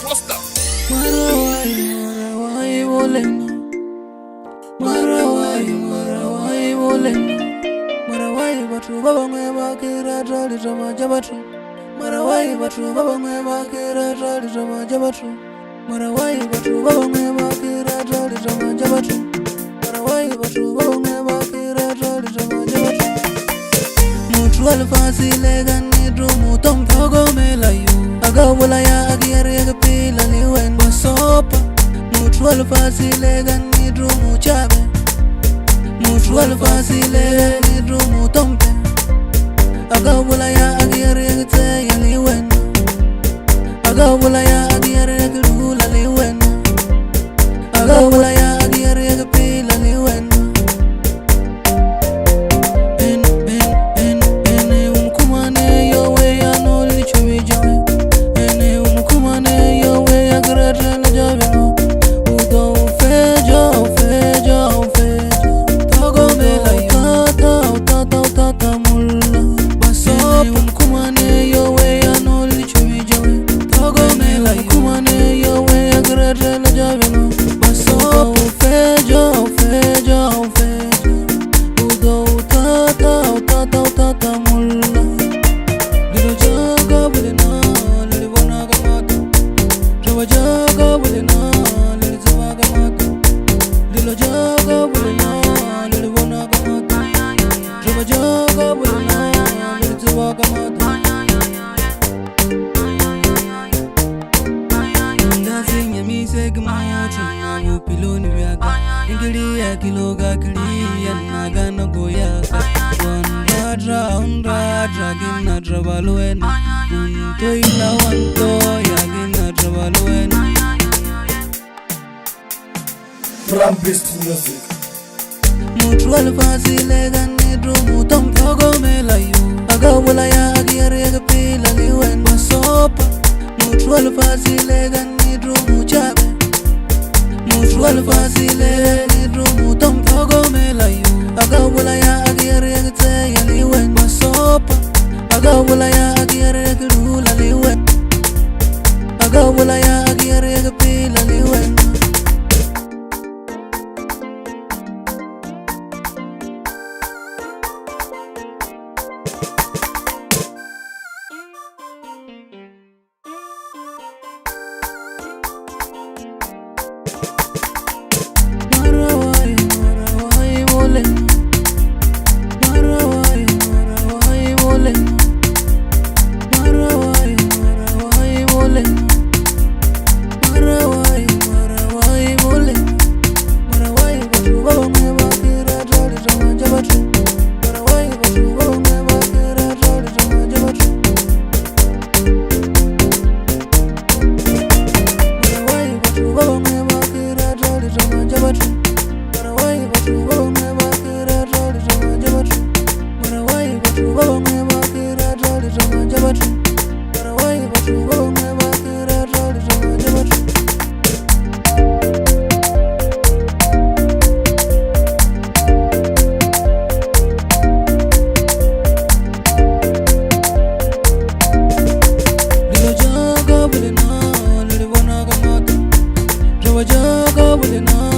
Posta. Marawai woleno. Marawai woleno. Marawai batu baba ngeba kira trali tama jabatu. Marawai batu baba ngeba kira trali tama jabatu. Marawai batu baba ngeba kira trali tama jabatu. Marawai batu baba ngeba kira trali tama jabatu. Mutu alfasile gani drumu tom phogo melayu. Agawala ya agiyari agapila liwen basopa. Mutu alfasile gani drumu chabe. Mutu alfasile gani drumu tompe. Agawala ya agiyari agate ya liwen. Agawala ya agiyari agirula liwen. Agawala ya agiyari agapila liwen. Gina trabaluen, unto ina wanto ya gina trabaluen. Drum-based music. Mutu alfasile gani drumu tom phogo melayu. Agawala ya agiyari agapila liwen basopa. Mutu alfasile gani drumu chabe. Mutu alfasile gani drumu tom phogo melayu. Agawala ya agiyari agate ya liwen basopa. Agawala ya agiyari agirula liwen. Agawala ya agiyari agapila liwen. Marawai woleno. Marawai woleno. Marawai woleno. Marawai woleno. Marawai batu baba ngeba kira trali tama jabatu. Marawai batu baba ngeba kira trali tama jabatu. Marawai batu baba ngeba kira trali tama jabatu. Marawai batu baba ngeba kira trali tama jabatu. Marawai batu baba ngeba kira trali tama jabatu. Marawai batu baba ngeba kira trali tama jabatu. Lilo jaga bulena, lili wana kamata. Jawa jaga bulena.